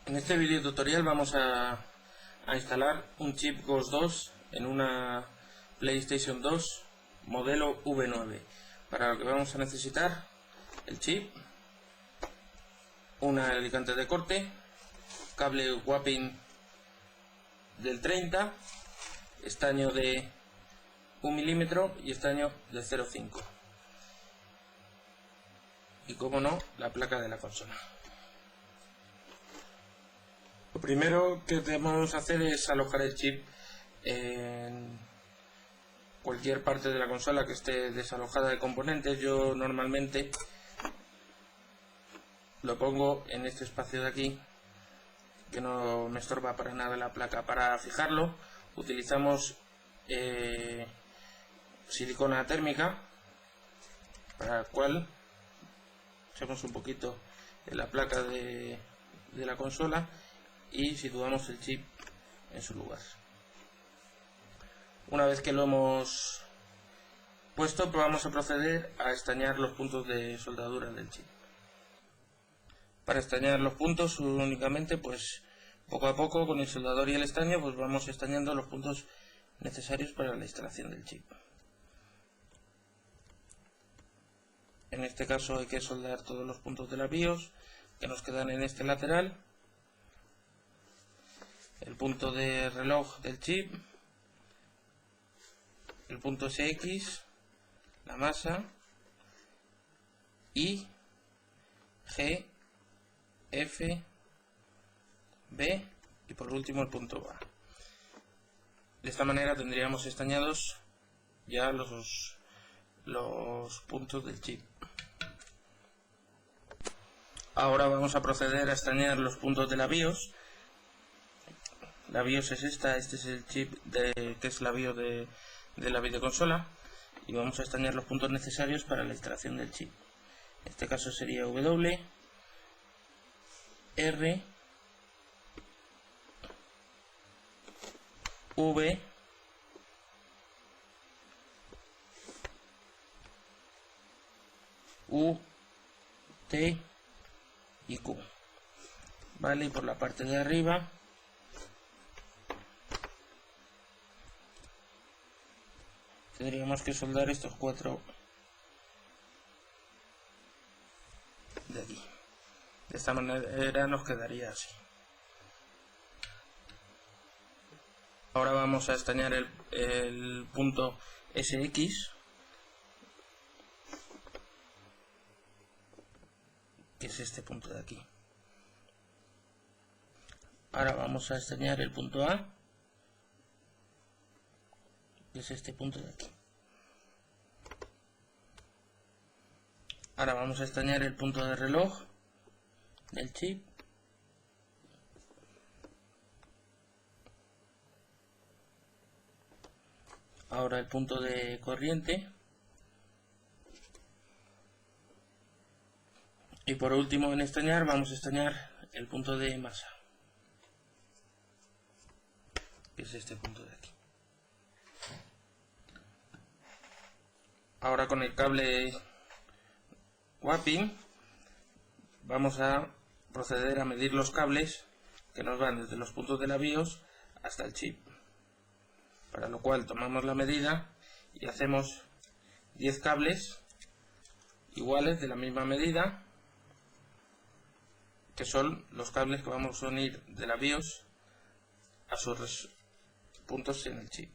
En este video tutorial vamos a instalar un chip Ghost 2 en una PlayStation 2 modelo V9, para lo que vamos a necesitar el chip, un alicate de corte, cable Wapping del 30, estaño de 1 milímetro y estaño de 0,5 y, como no, la placa de la consola. Lo primero que debemos hacer es alojar el chip en cualquier parte de la consola que esté desalojada de componentes. Yo normalmente lo pongo en este espacio de aquí, que no me estorba para nada la placa. Para fijarlo utilizamos silicona térmica, para la cual echamos un poquito en la placa de la consola y situamos el chip en su lugar. Una vez que lo hemos puesto, pues vamos a proceder a estañar los puntos de soldadura del chip. Para estañar los puntos únicamente, pues poco a poco con el soldador y el estaño, pues vamos estañando los puntos necesarios para la instalación del chip. En este caso hay que soldar todos los puntos de la BIOS que nos quedan en este lateral, el punto de reloj del chip, el punto SX, la masa, I, G, F, B y por último el punto A. De esta manera tendríamos estañados ya los puntos del chip. Ahora vamos a proceder a estañar los puntos de la BIOS. La BIOS es esta, este es el chip que es la BIOS de la videoconsola, y vamos a estañar los puntos necesarios para la instalación del chip. En este caso sería W, R, V, U, T y Q. Vale, y por la parte de arriba tendríamos que soldar estos 4 de aquí. De esta manera nos quedaría así. Ahora vamos a estañar el punto SX, que es este punto de aquí. Ahora vamos a estañar el punto A, que es este punto de aquí. Ahora vamos a estañar el punto de reloj del chip, ahora el punto de corriente y por último en estañar vamos a estañar el punto de masa, que es este punto de aquí. Ahora con el cable Wapping vamos a proceder a medir los cables que nos van desde los puntos de la BIOS hasta el chip, para lo cual tomamos la medida y hacemos 10 cables iguales de la misma medida, que son los cables que vamos a unir de la BIOS a sus puntos en el chip.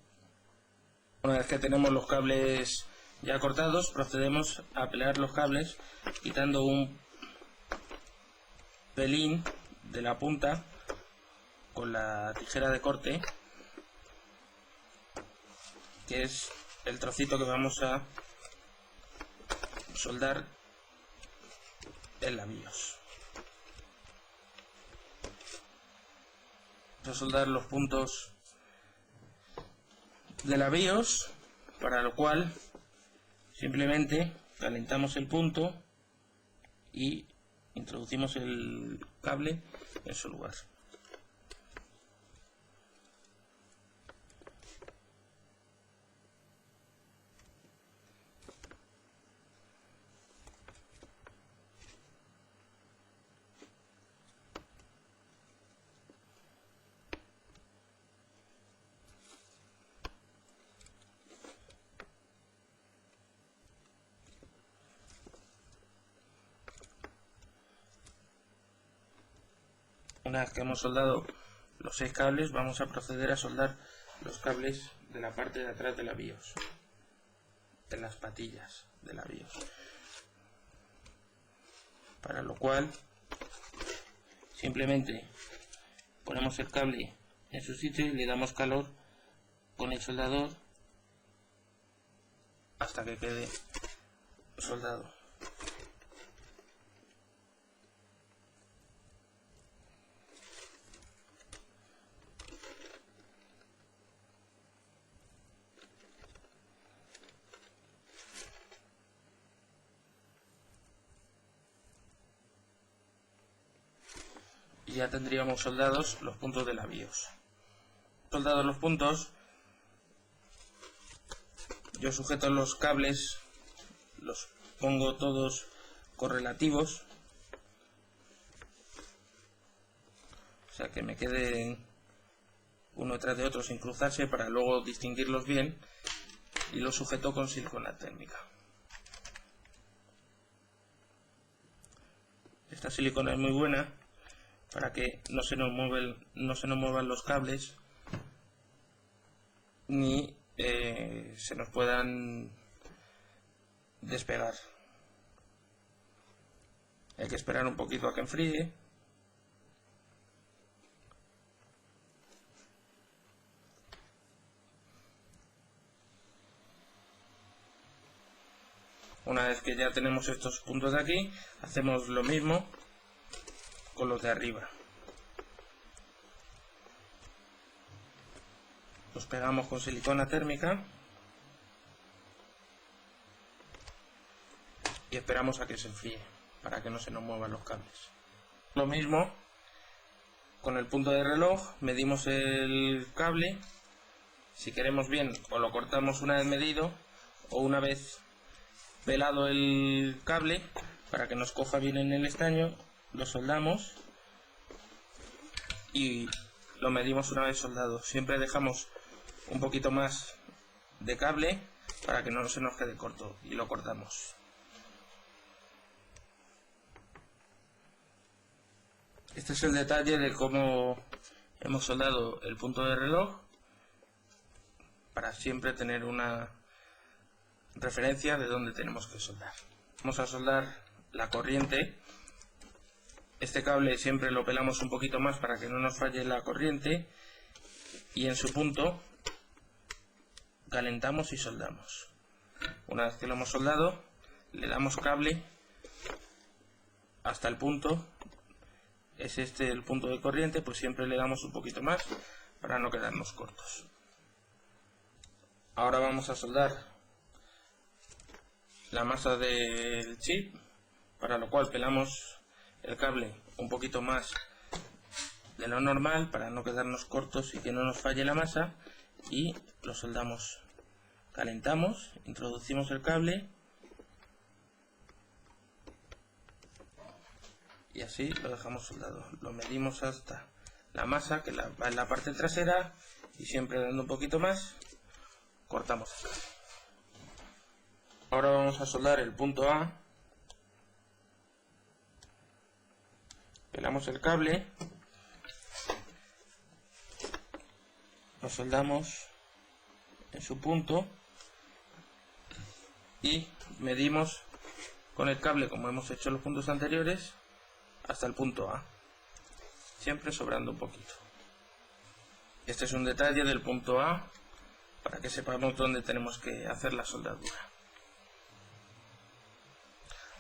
Una vez que tenemos los cables ya cortados, procedemos a pelear los cables quitando un pelín de la punta con la tijera de corte, que es el trocito que vamos a soldar en la BIOS. Vamos a soldar los puntos de la BIOS, para lo cual simplemente calentamos el punto y introducimos el cable en su lugar. Una vez que hemos soldado los 6 cables, vamos a proceder a soldar los cables de la parte de atrás de la BIOS, de las patillas de la BIOS, para lo cual simplemente ponemos el cable en su sitio y le damos calor con el soldador hasta que quede soldado. Y ya tendríamos soldados los puntos de la BIOS. Soldados los puntos, yo sujeto los cables, los pongo todos correlativos, o sea que me queden uno detrás de otro sin cruzarse para luego distinguirlos bien, y los sujeto con silicona térmica. Esta silicona es muy buena para que no se nos muevan los cables ni se nos puedan despegar. Hay que esperar un poquito a que enfríe. Una vez que ya tenemos estos puntos de aquí, hacemos lo mismo con los de arriba. Los pegamos con silicona térmica y esperamos a que se enfríe para que no se nos muevan los cables. Lo mismo con el punto de reloj, medimos el cable. Si queremos bien, o lo cortamos una vez medido o una vez pelado el cable para que nos coja bien en el estaño, lo soldamos y lo medimos una vez soldado. Siempre dejamos un poquito más de cable para que no se nos quede corto y lo cortamos. Este es el detalle de cómo hemos soldado el punto de reloj, para siempre tener una referencia de dónde tenemos que soldar. Vamos a soldar la corriente. Este cable siempre lo pelamos un poquito más para que no nos falle la corriente, y en su punto calentamos y soldamos. Una vez que lo hemos soldado, le damos cable hasta el punto. Es este el punto de corriente, pues siempre le damos un poquito más para no quedarnos cortos. Ahora vamos a soldar la masa del chip, para lo cual pelamos el cable un poquito más de lo normal para no quedarnos cortos y que no nos falle la masa, y lo soldamos. Calentamos, introducimos el cable y así lo dejamos soldado. Lo medimos hasta la masa, que va en la parte trasera, y siempre dando un poquito más cortamos el cable. Ahora vamos a soldar el punto A. Pelamos el cable, lo soldamos en su punto y medimos con el cable, como hemos hecho en los puntos anteriores, hasta el punto A, siempre sobrando un poquito. Este es un detalle del punto A para que sepamos dónde tenemos que hacer la soldadura.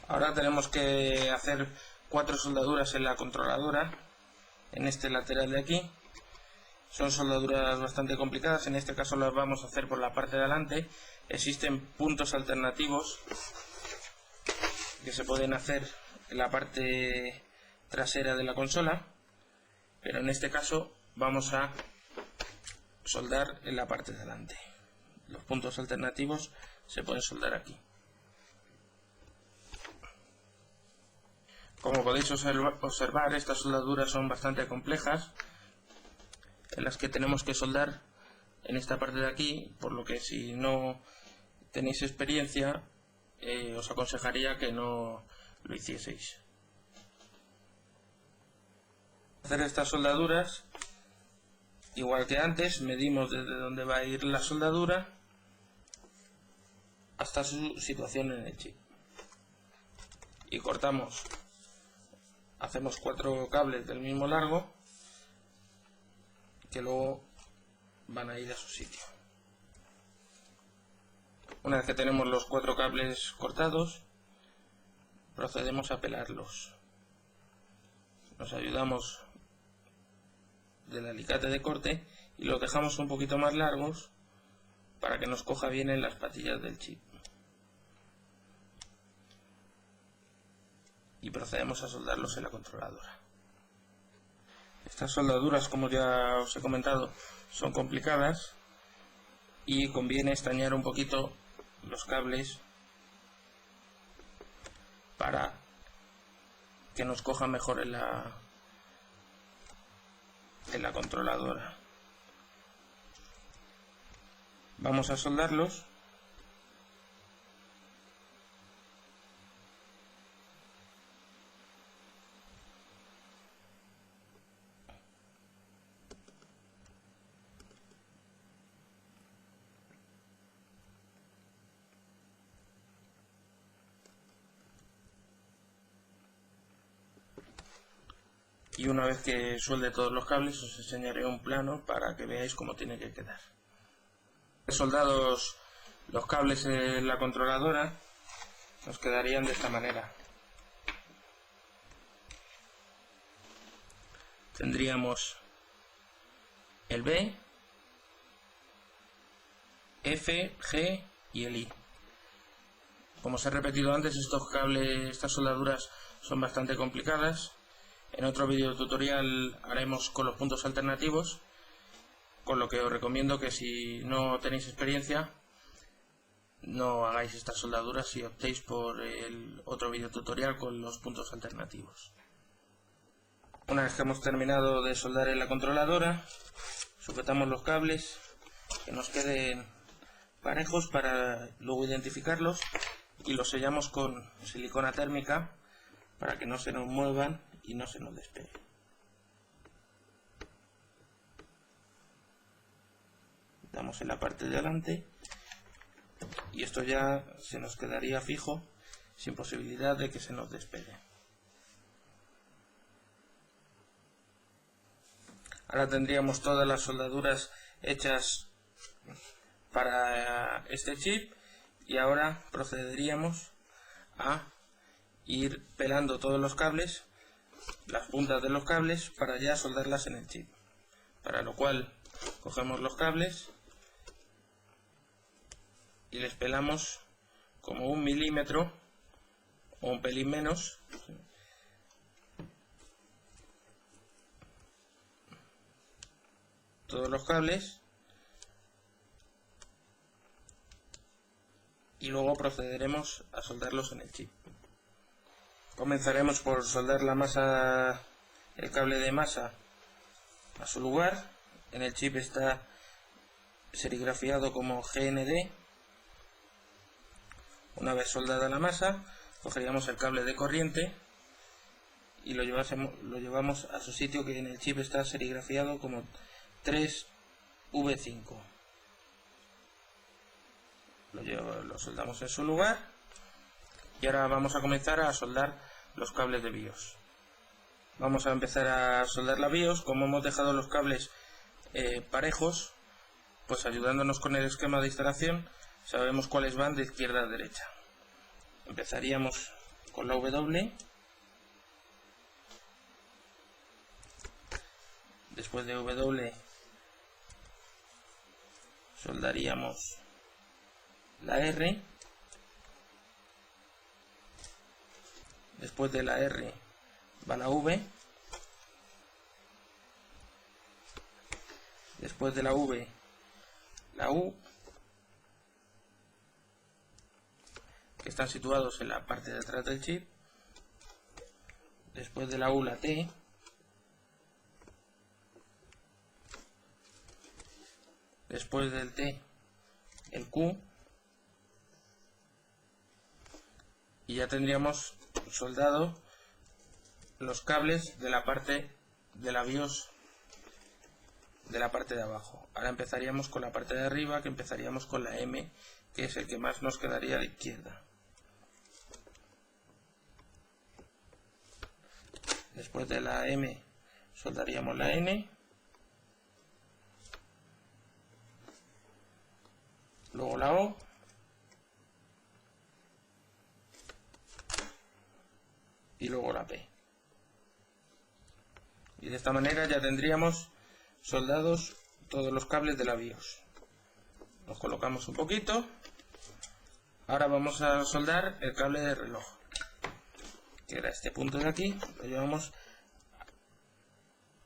Ahora tenemos que hacer 4 soldaduras en la controladora, en este lateral de aquí. Son soldaduras bastante complicadas, en este caso las vamos a hacer por la parte de adelante. Existen puntos alternativos que se pueden hacer en la parte trasera de la consola, pero en este caso vamos a soldar en la parte de adelante. Los puntos alternativos se pueden soldar aquí. Como podéis observar, estas soldaduras son bastante complejas, en las que tenemos que soldar en esta parte de aquí, por lo que si no tenéis experiencia, os aconsejaría que no lo hicieseis. Hacer estas soldaduras, igual que antes, medimos desde donde va a ir la soldadura hasta su situación en el chip y cortamos, hacemos 4 cables del mismo largo que luego van a ir a su sitio. Una vez que tenemos los 4 cables cortados, procedemos a pelarlos. Nos ayudamos del alicate de corte y los dejamos un poquito más largos para que nos coja bien en las patillas del chip. Y procedemos a soldarlos en la controladora. Estas soldaduras, como ya os he comentado, son complicadas y conviene estañar un poquito los cables para que nos coja mejor en la controladora. Vamos a soldarlos. Y una vez que suelde todos los cables os enseñaré un plano para que veáis cómo tiene que quedar. Soldados los cables en la controladora, nos quedarían de esta manera. Tendríamos el B, F, G y el I. Como os he repetido antes, estos cables, estas soldaduras son bastante complicadas. En otro vídeo tutorial haremos con los puntos alternativos, con lo que os recomiendo que si no tenéis experiencia no hagáis estas soldaduras y optéis por el otro vídeo tutorial con los puntos alternativos. Una vez que hemos terminado de soldar en la controladora, sujetamos los cables que nos queden parejos para luego identificarlos y los sellamos con silicona térmica para que no se nos muevan y no se nos despegue. Damos en la parte de delante y esto ya se nos quedaría fijo sin posibilidad de que se nos despegue. Ahora tendríamos todas las soldaduras hechas para este chip y ahora procederíamos a ir pelando todos los cables, las puntas de los cables, para ya soldarlas en el chip, para lo cual cogemos los cables y les pelamos como 1 milímetro o un pelín menos, todos los cables, y luego procederemos a soldarlos en el chip. Comenzaremos por soldar la masa, el cable de masa a su lugar. En el chip está serigrafiado como GND. Una vez soldada la masa, cogeríamos el cable de corriente y lo llevamos a su sitio, que en el chip está serigrafiado como 3V5. Lo soldamos en su lugar y ahora vamos a comenzar a soldar los cables de BIOS. Vamos a empezar a soldar la BIOS. Como hemos dejado los cables parejos, pues ayudándonos con el esquema de instalación sabemos cuáles van de izquierda a derecha. Empezaríamos con la W, después de W soldaríamos la R, después de la R va la V, después de la V la U, que están situados en la parte de atrás del chip, después de la U la T, después del T el Q, y ya tendríamos soldado los cables de la parte de la BIOS de la parte de abajo. Ahora empezaríamos con la parte de arriba, que empezaríamos con la M, que es el que más nos quedaría a la izquierda. Después de la M soldaríamos la N, luego la O, y luego la P. Y de esta manera ya tendríamos soldados todos los cables de la BIOS. Los colocamos un poquito. Ahora vamos a soldar el cable de reloj, que era este punto de aquí. Lo llevamos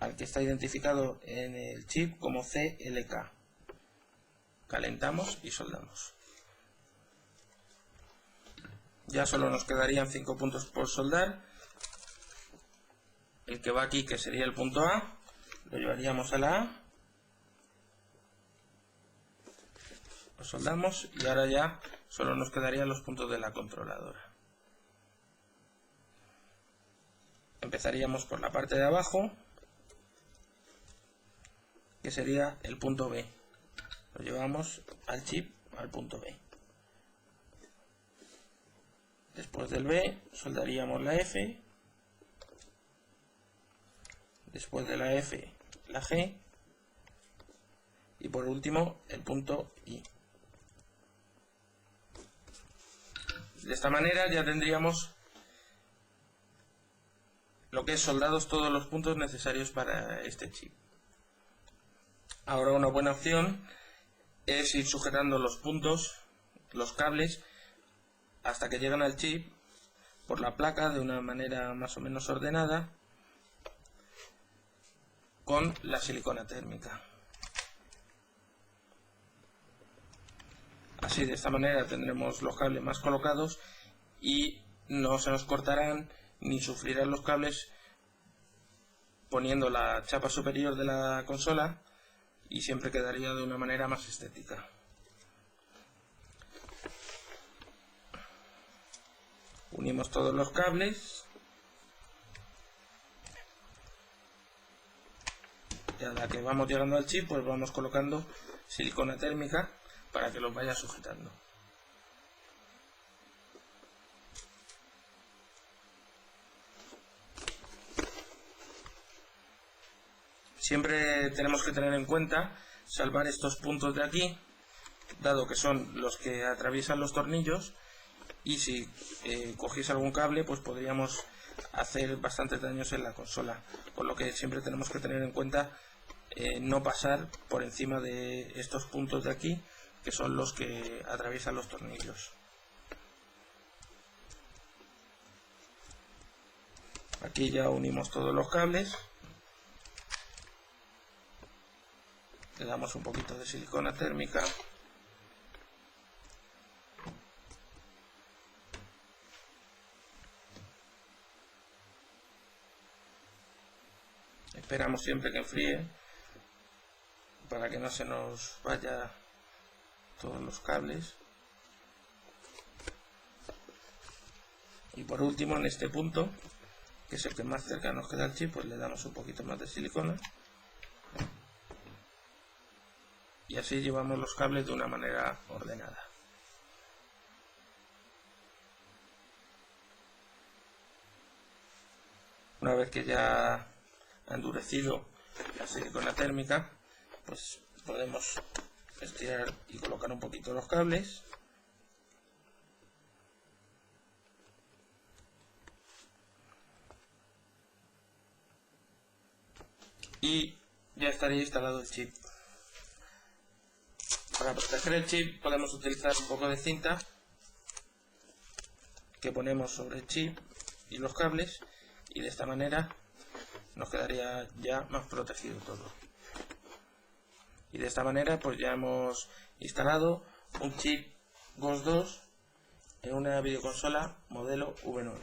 al que está identificado en el chip como CLK. Calentamos y soldamos. Ya solo nos quedarían 5 puntos por soldar. El que va aquí, que sería el punto A, lo llevaríamos a la A, lo soldamos y ahora ya solo nos quedarían los puntos de la controladora. Empezaríamos por la parte de abajo, que sería el punto B. Lo llevamos al chip, al punto B. Después del B soldaríamos la F. Después de la F, la G. Y por último, el punto I. De esta manera ya tendríamos lo que es soldados todos los puntos necesarios para este chip. Ahora una buena opción es ir sujetando los puntos, los cables, hasta que llegan al chip por la placa de una manera más o menos ordenada con la silicona térmica. Así, de esta manera tendremos los cables más colocados y no se nos cortarán ni sufrirán los cables poniendo la chapa superior de la consola, y siempre quedaría de una manera más estética. Unimos todos los cables. Y a la que vamos llegando al chip, pues vamos colocando silicona térmica para que los vaya sujetando. Siempre tenemos que tener en cuenta salvar estos puntos de aquí, dado que son los que atraviesan los tornillos, y si cogéis algún cable, pues podríamos hacer bastantes daños en la consola, por lo que siempre tenemos que tener en cuenta no pasar por encima de estos puntos de aquí, que son los que atraviesan los tornillos. Aquí ya unimos todos los cables. Le damos un poquito de silicona térmica. Esperamos siempre que enfríe para que no se nos vaya todos los cables. Y por último, en este punto, que es el que más cerca nos queda al chip, pues le damos un poquito más de silicona. Y así llevamos los cables de una manera ordenada. Una vez que ya ha endurecido la silicona térmica, pues podemos estirar y colocar un poquito los cables. Y ya estaría instalado el chip. Para proteger el chip podemos utilizar un poco de cinta que ponemos sobre el chip y los cables, y de esta manera nos quedaría ya más protegido todo. Y de esta manera pues ya hemos instalado un chip GOS 2 en una videoconsola modelo V9.